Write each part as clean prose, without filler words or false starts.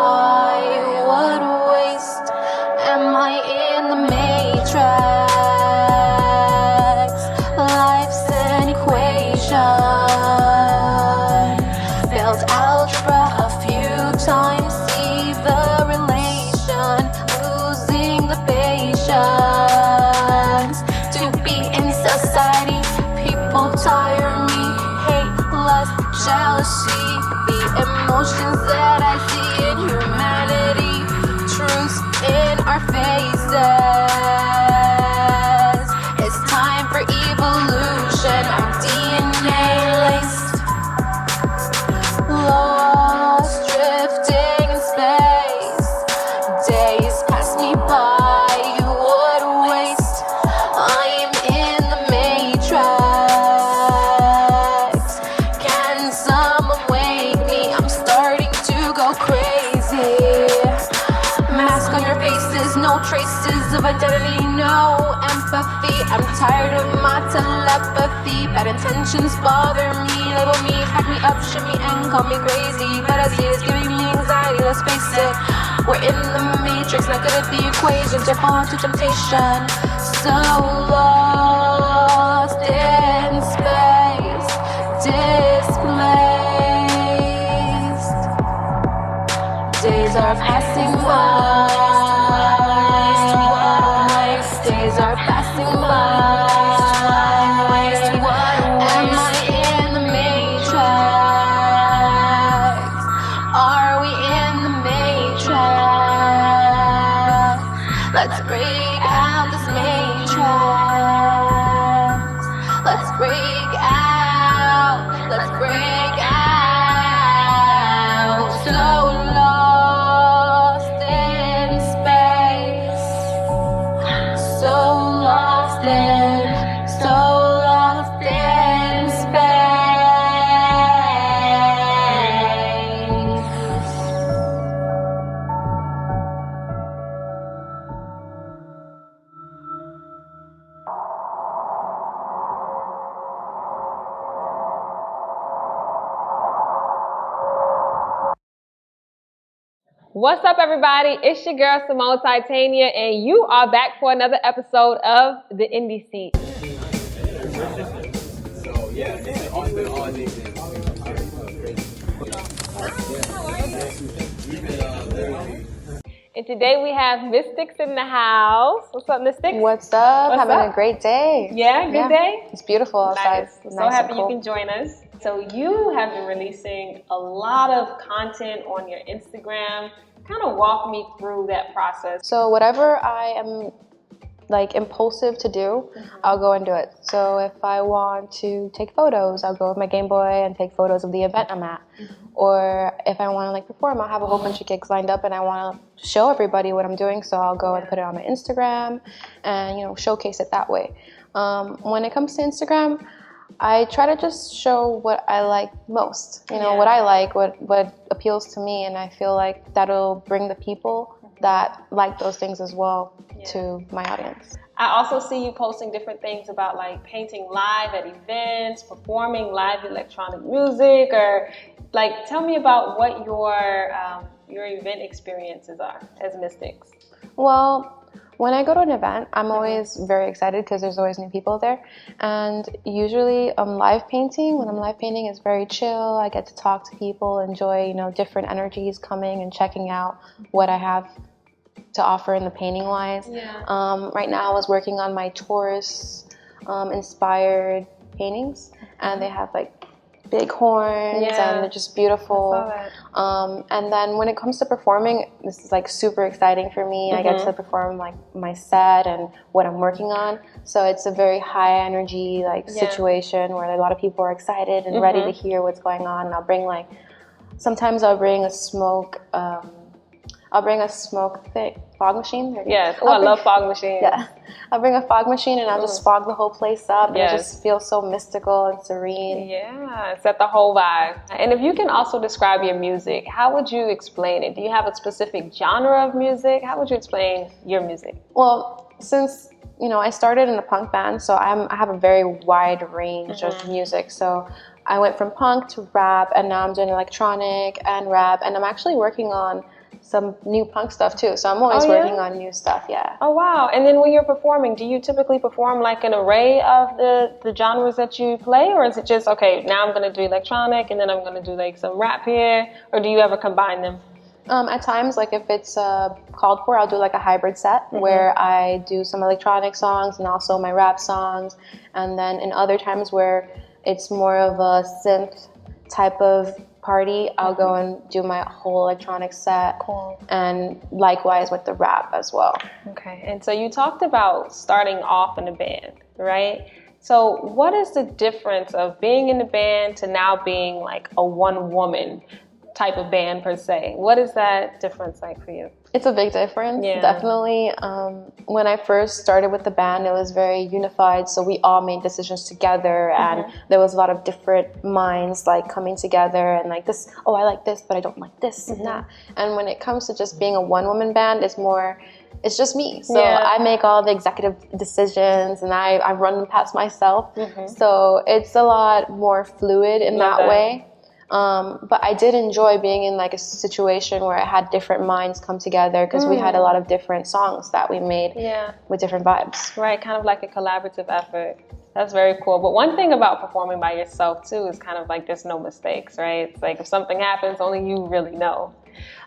by. What a waste. Am I in the matrix? Life's an equation. Failed algebra a few times. See the relation. Losing the patience to be in society. People tire me. Hate, lust, jealousy. The emotions that I see in humanity. Truths in our faces. It's time for evolution. I'm DNA laced. Lost, drifting in space. Days pass me by. What a waste. I'm in the matrix. Can someone wake me? I'm starting to go crazy. Mask on your faces, no traces of identity, no empathy. I'm tired of my telepathy. Bad intentions bother me, label me, pack me up, ship me, and call me crazy. But I see it's giving me anxiety, let's face it. We're in the matrix, not good at the equations. You're falling to temptation. So lost in space, displaced. Days are passing by. Days are passing by. Am I in the matrix? Are we in the matrix? Let's break out this matrix. Let's break out. Let's break out. So lost in space. So lost in What's up, everybody? It's your girl, Symone Titania, and you are back for another episode of The Indie Seat. So, yeah, it's been all days. And today we have Mystix in the house. What's up, Mystix? What's up? What's Having up? a great day. Yeah, good day? It's beautiful outside. Nice. Nice So happy and cool. you can join us. So you have been releasing a lot of content on your Instagram. Kind of walk me through that process. So whatever I am like impulsive to do, I'll go and do it. So if I want to take photos, I'll go with my Game Boy and take photos of the event I'm at. Or if I want to like perform, I'll have a whole bunch of gigs lined up and I want to show everybody what I'm doing. So I'll go and put it on my Instagram and, you know, showcase it that way. When it comes to Instagram, I try to just show what I like most, you know, what I like, what appeals to me, and I feel like that'll bring the people that like those things as well to my audience. I also see you posting different things about like painting live at events, performing live electronic music, or like tell me about what your event experiences are as Mystix. Well, when I go to an event, I'm always very excited because there's always new people there. And usually live painting, when I'm live painting, is very chill. I get to talk to people, enjoy, you know, different energies coming and checking out what I have to offer in the painting wise. Right now I was working on my tourist inspired paintings, and they have like big horns and they're just beautiful. And then when it comes to performing, this is like super exciting for me. I get to perform like my set and what I'm working on. So it's a very high energy like situation where a lot of people are excited and ready to hear what's going on. And I'll bring like, sometimes I'll bring a smoke fog machine. Yes, I love fog machines. Yeah, I'll bring a fog machine and I'll just fog the whole place up. And it just feels so mystical and serene. Yeah, set the whole vibe. And if you can also describe your music, how would you explain it? Do you have a specific genre of music? How would you explain your music? Well, since I started in a punk band, so I have a very wide range of music. So I went from punk to rap, and now I'm doing electronic and rap, and I'm actually working on some new punk stuff too. So I'm always working on new stuff. Yeah. Oh wow! And then when you're performing, do you typically perform like an array of the genres that you play, or is it just okay? Now I'm gonna do electronic, and then I'm gonna do like some rap here, or do you ever combine them? At times, like if it's called for, I'll do like a hybrid set where I do some electronic songs and also my rap songs. And then in other times where it's more of a synth type of party, I'll go and do my whole electronic set. Cool. And likewise with the rap as well. Okay. And so you talked about starting off in a band, right? So what is the difference of being in the band to now being like a one-woman type of band per se? What is that difference like for you? It's a big difference, definitely. When I first started with the band, it was very unified, so we all made decisions together, and there was a lot of different minds like coming together and like this, oh, I like this, but I don't like this and that. And when it comes to just being a one-woman band, it's just me. So I make all the executive decisions and I run them past myself. So it's a lot more fluid in that way. But I did enjoy being in like a situation where I had different minds come together because we had a lot of different songs that we made with different vibes. Right, kind of like a collaborative effort. That's very cool. But one thing about performing by yourself too is kind of like there's no mistakes, right? It's like if something happens, only you really know.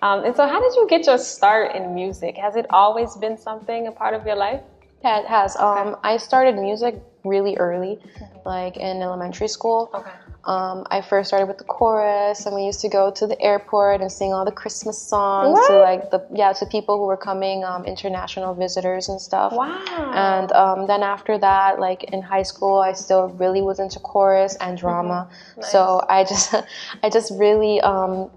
And so how did you get your start in music? Has it always been something, a part of your life? Yeah, it has. I started music really early, like in elementary school. I first started with the chorus, and we used to go to the airport and sing all the Christmas songs to like to people who were coming, international visitors and stuff. Wow. And then after that, like in high school, I still really was into chorus and drama. Nice. So I just really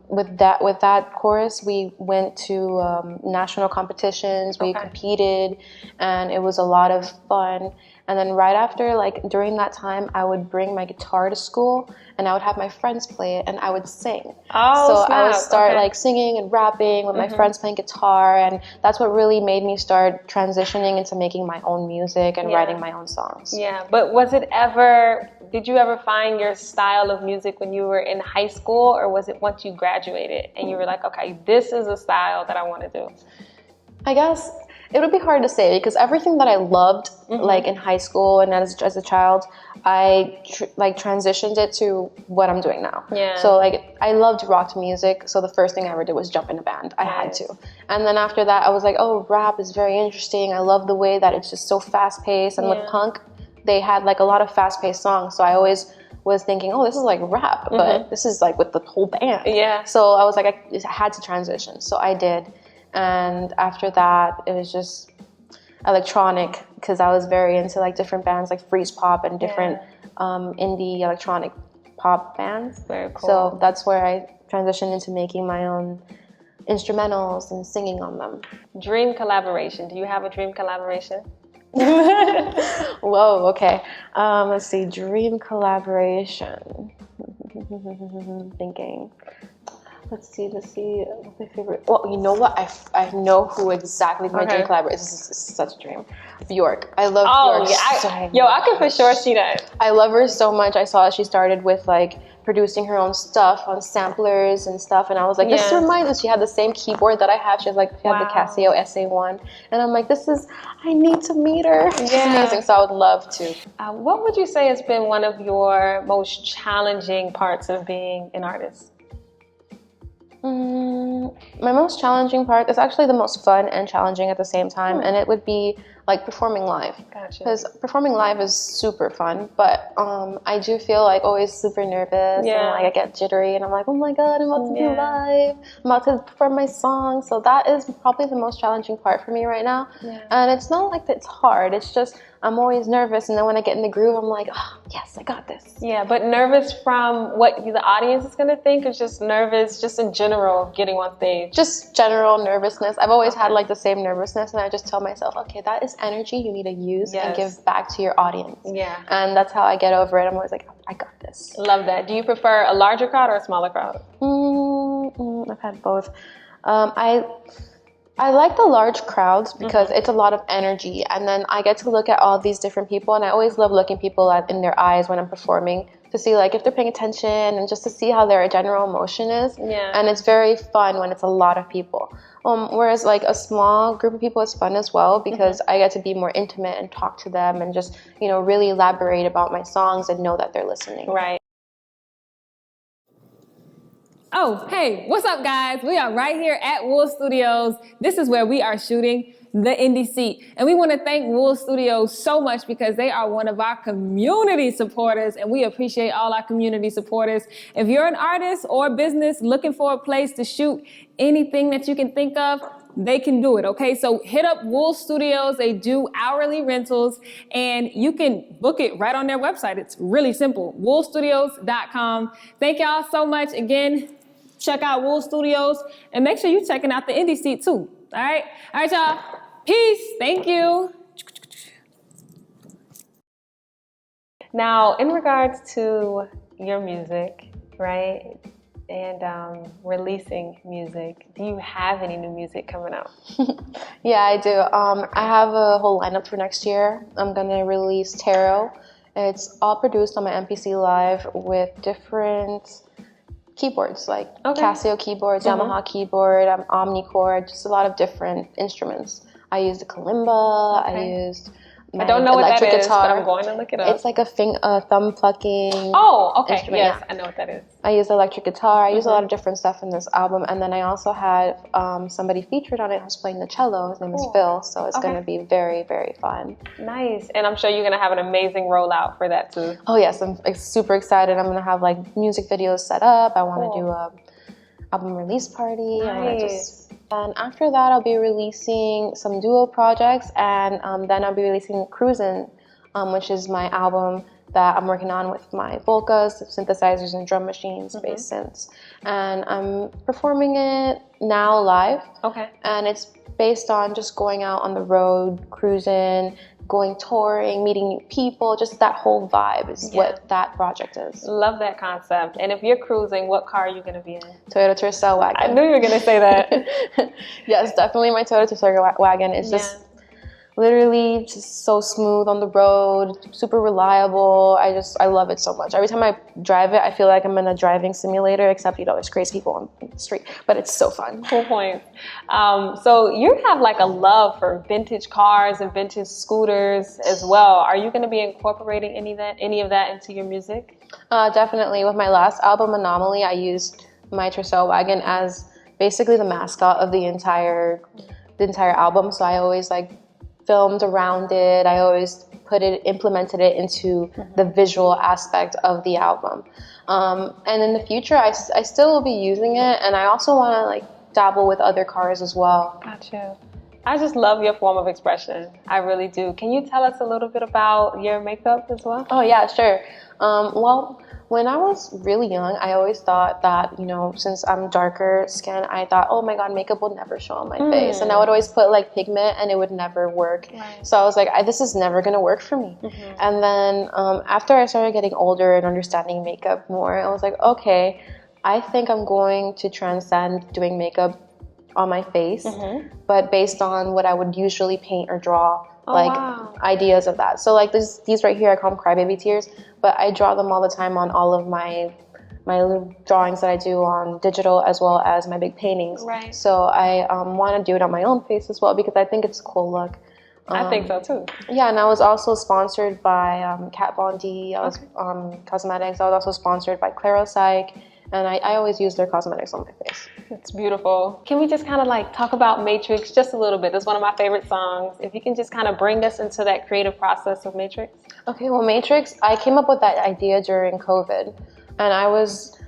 with that chorus, we went to national competitions. We competed, and it was a lot of fun. And then right after, like during that time, I would bring my guitar to school and I would have my friends play it and I would sing. So I would start like singing and rapping with my friends playing guitar, and that's what really made me start transitioning into making my own music and writing my own songs. Yeah, but did you ever find your style of music when you were in high school, or was it once you graduated and you were like, okay, this is a style that I want to do? I guess it would be hard to say because everything that I loved, like in high school and as a child, I transitioned it to what I'm doing now. Yeah. So like I loved rock music, so the first thing I ever did was jump in a band. I had to. And then after that, I was like, oh, rap is very interesting. I love the way that it's just so fast-paced. And with punk, they had like a lot of fast-paced songs. So I always was thinking, oh, this is like rap, but this is like with the whole band. Yeah. So I was like, I had to transition. So I did. And after that, it was just electronic because I was very into like different bands like freeze pop and different indie electronic pop bands. Very cool. So that's where I transitioned into making my own instrumentals and singing on them. Dream collaboration. Do you have a dream collaboration? Whoa, okay. Let's see, dream collaboration. Thinking. Let's see. What's my favorite? Well, you know what? I know who exactly my dream collaborator is. This is such a dream. Bjork. I love Bjork so much. I can for sure see that. I love her so much. I saw she started with like producing her own stuff on samplers and stuff, and I was like, this reminds me. She had the same keyboard that I have. She had the Casio SA1, and I'm like, I need to meet her. She's amazing. So I would love to. What would you say has been one of your most challenging parts of being an artist? My most challenging part is actually the most fun and challenging at the same time, and it would be like performing live. Gotcha. Because performing live is super fun, but I do feel like always super nervous and like I get jittery, and I'm like, oh my god, I'm about to be live, I'm about to perform my song. So that is probably the most challenging part for me right now. And it's not like it's hard, it's just I'm always nervous, and then when I get in the groove, I'm like, oh, yes, I got this. Yeah, but nervous from what the audience is going to think, or just nervous just in general getting on stage? Just general nervousness. I've always had like the same nervousness, and I just tell myself, okay, that is energy you need to use and give back to your audience. Yeah. And that's how I get over it. I'm always like, oh, I got this. Love that. Do you prefer a larger crowd or a smaller crowd? I've had both. I like the large crowds because it's a lot of energy, and then I get to look at all these different people, and I always love looking people in their eyes when I'm performing to see like if they're paying attention and just to see how their general emotion is. Yeah. And it's very fun when it's a lot of people. Whereas like a small group of people is fun as well because I get to be more intimate and talk to them and just, you know, really elaborate about my songs and know that they're listening. Right. Oh, hey, what's up, guys? We are right here at WUUL Studios. This is where we are shooting the Indie Seat. And we want to thank WUUL Studios so much because they are one of our community supporters, and we appreciate all our community supporters. If you're an artist or business looking for a place to shoot anything that you can think of, they can do it, okay? So hit up WUUL Studios. They do hourly rentals, and you can book it right on their website. It's really simple, WUULstudios.com. Thank y'all so much. Again, check out WUUL Studios, and make sure you're checking out the Indie Seat too, all right? All right, y'all. Peace. Thank you. Now, in regards to your music, right, and releasing music, do you have any new music coming out? Yeah, I do. I have a whole lineup for next year. I'm gonna release Tarot. It's all produced on my MPC Live with different keyboards, like Casio keyboards, Yamaha keyboard, Omnichord, just a lot of different instruments. I used a kalimba. I used my I don't know what that electric is, guitar. but I'm going to look it up. It's like a thumb plucking. Oh, okay. instrument, Yes, yeah. I know what that is. I used electric guitar. I used a lot of different stuff in this album, and then I also had somebody featured on it who's playing the cello. His name is Phil, so it's going to be very, very fun. Nice. And I'm sure you're going to have an amazing rollout for that too. Oh yes, I'm super excited. I'm going to have like music videos set up. I want to do a album release party. And after that, I'll be releasing some duo projects, and then I'll be releasing Cruisin', which is my album that I'm working on with my Volcas, synthesizers, and drum machines, bass synths. And I'm performing it now live. Okay. And it's based on just going out on the road, cruising, going touring, meeting new people, just that whole vibe is what that project is. Love that concept. And if you're cruising, what car are you going to be in? Toyota Tercel wagon. I knew you were going to say that. Yes, definitely my Toyota Tercel wagon. It's just literally just so smooth on the road, super reliable. I love it so much. Every time I drive it, I feel like I'm in a driving simulator, except, you know, there's crazy people on the street, but it's so fun. Cool point. So you have like a love for vintage cars and vintage scooters as well. Are you going to be incorporating any of that into your music? Definitely. With my last album, Anomaly, I used my Tercel wagon as basically the mascot of the entire album. So I always filmed around it. I always implemented it into the visual aspect of the album. And in the future, I still will be using it, and I also want to dabble with other cars as well. Gotcha. I just love your form of expression. I really do. Can you tell us a little bit about your makeup as well? Oh yeah, sure. Well, when I was really young, I always thought that, you know, since I'm darker skin, I thought, oh my God, makeup will never show on my face. And I would always put pigment and it would never work. Right. So I was like, this is never going to work for me. And then after I started getting older and understanding makeup more, I was like, okay, I think I'm going to transcend doing makeup on my face, but based on what I would usually paint or draw. Ideas of that. So these right here, I call them crybaby tears, but I draw them all the time on all of my little drawings that I do on digital, as well as my big paintings. Right. So I want to do it on my own face as well, because I think it's a cool look. I think so too. Yeah, and I was also sponsored by Kat Von D. I was cosmetics. I was also sponsored by Claropsych, and I always use their cosmetics on my face. It's beautiful. Can we just kind of talk about Matrix just a little bit? That's one of my favorite songs. If you can just kind of bring us into that creative process of Matrix. Okay, well, Matrix, I came up with that idea during COVID, and I just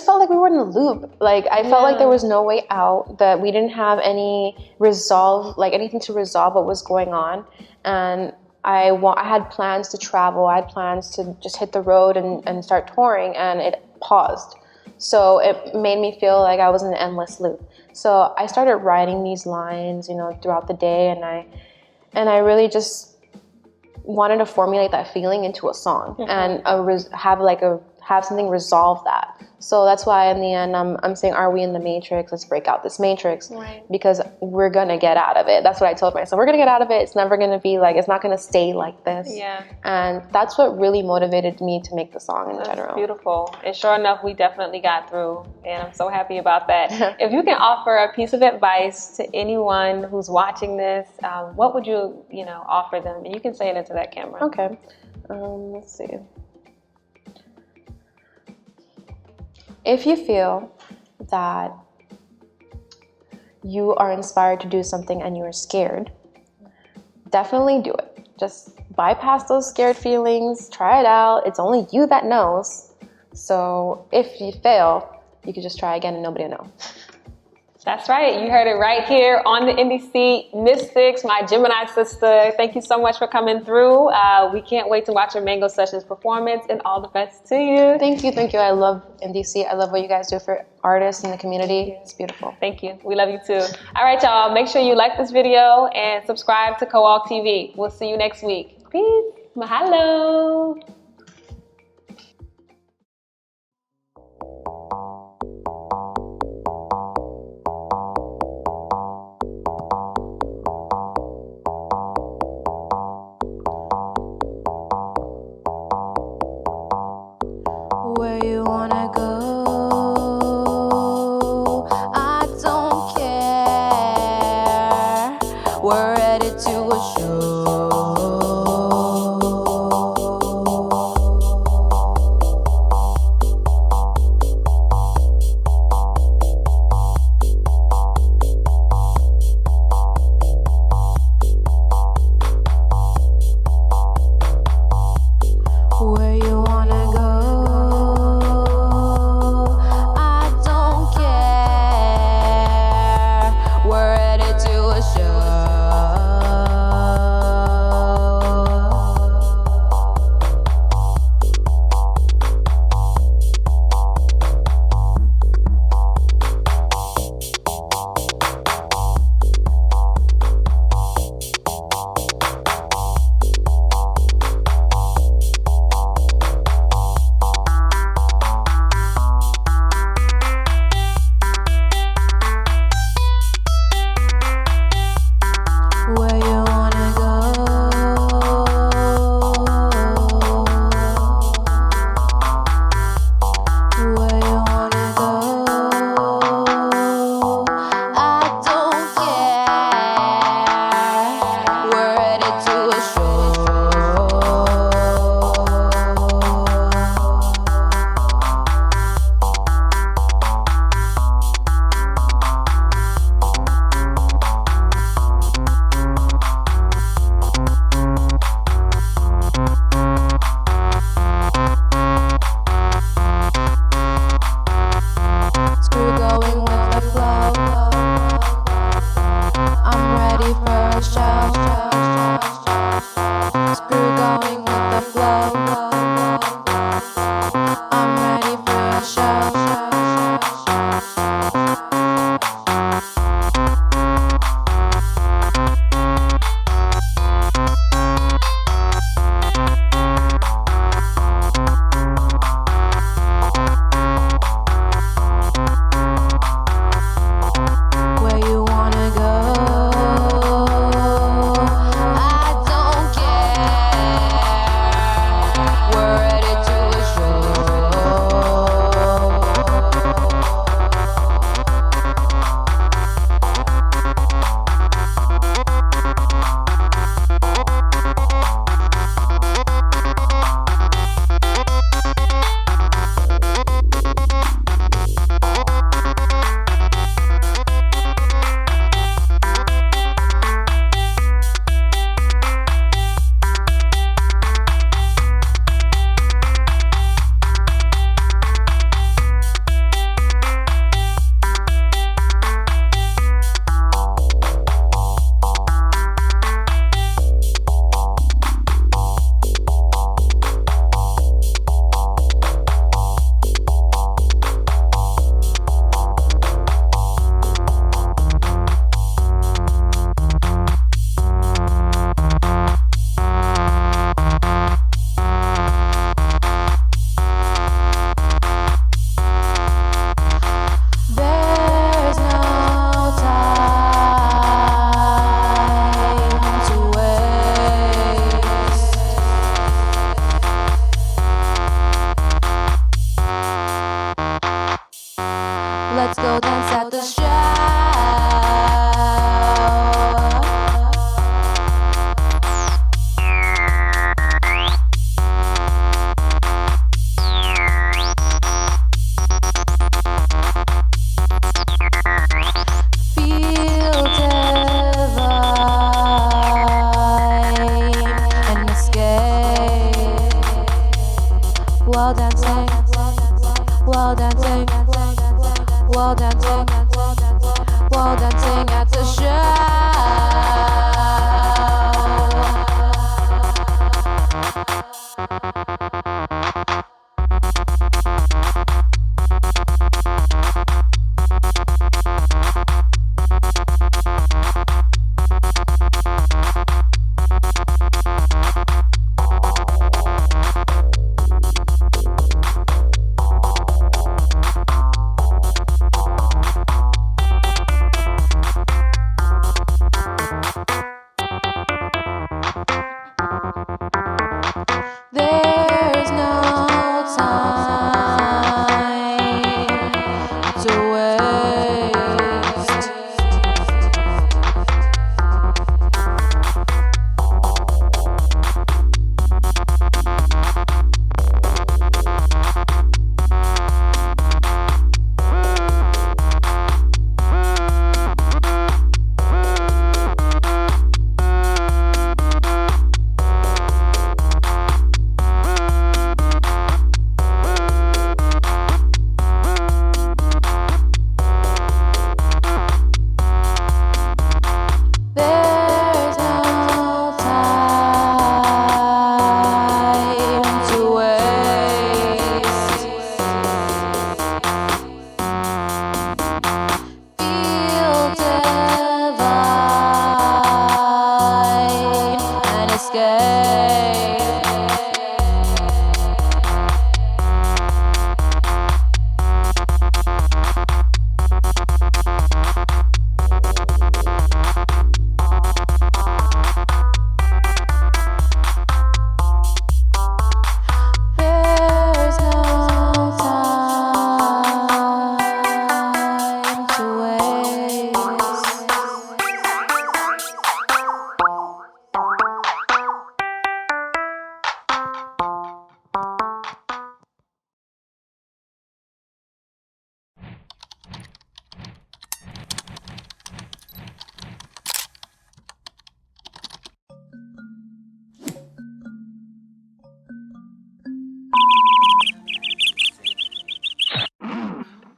felt like we were in a loop. I felt like there was no way out, that we didn't have any anything to resolve what was going on. And I had plans to travel. I had plans to just hit the road and start touring, and it paused. So it made me feel like I was in an endless loop. So I started writing these lines, throughout the day, and I really just wanted to formulate that feeling into a song and have have something resolve that. So that's why in the end I'm saying, are we in the matrix? Let's break out this matrix. Right. Because we're gonna get out of it. That's what I told myself. We're gonna get out of it. It's never gonna be like, it's not gonna stay like this. Yeah. And that's what really motivated me to make the song in general. Beautiful. And sure enough, we definitely got through, and I'm so happy about that. If you can offer a piece of advice to anyone who's watching this, what would you offer them? And you can say it into that camera. Okay. Let's see. If you feel that you are inspired to do something and you're scared, definitely do it. Just bypass those scared feelings, try it out. It's only you that knows. So if you fail, you can just try again and nobody will know. That's right. You heard it right here on the Indie Seat. Mystix, my Gemini sister, thank you so much for coming through. We can't wait to watch your Mango Sessions performance, and all the best to you. Thank you. I love NDC. I love what you guys do for artists in the community. It's beautiful. Thank you. We love you too. All right, y'all. Make sure you like this video and subscribe to Co-Walk TV. We'll see you next week. Peace. Mahalo. Where you wanna go, I don't care. We're headed to a show.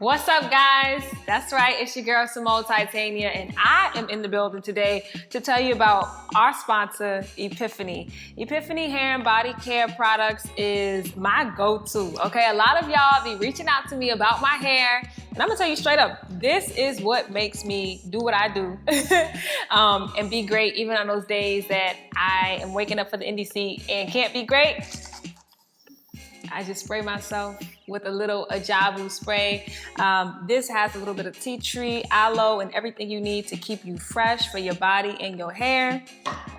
What's up, guys? That's right, it's your girl Symone Titania, and I am in the building today to tell you about our sponsor, Epiphanii. Epiphanii hair and body care products is my go-to, okay? A lot of y'all be reaching out to me about my hair, and I'm gonna tell you straight up, this is what makes me do what I do and be great even on those days that I am waking up for the indie seat and can't be great. I just spray myself with a little Ajabu spray. This has a little bit of tea tree, aloe, and everything you need to keep you fresh for your body and your hair.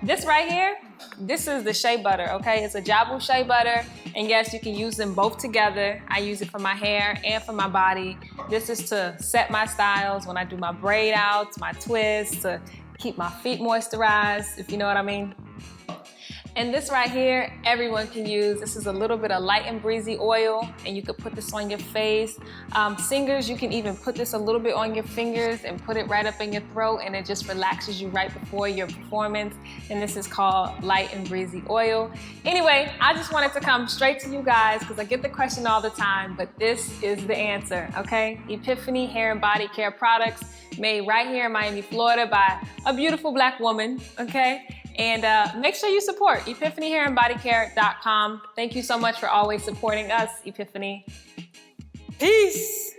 This right here, this is the shea butter, okay? It's Ajabu shea butter, and yes, you can use them both together. I use it for my hair and for my body. This is to set my styles when I do my braid outs, my twists, to keep my feet moisturized, if you know what I mean. And this right here, everyone can use. This is a little bit of light and breezy oil, and you could put this on your face. Singers, you can even put this a little bit on your fingers and put it right up in your throat, and it just relaxes you right before your performance. And this is called light and breezy oil. Anyway, I just wanted to come straight to you guys because I get the question all the time, but this is the answer, okay? Epiphanii hair and body care products made right here in Miami, Florida by a beautiful Black woman, okay? And make sure you support EpiphaniiHairandBodyCare.com. Thank you so much for always supporting us, Epiphanii. Peace.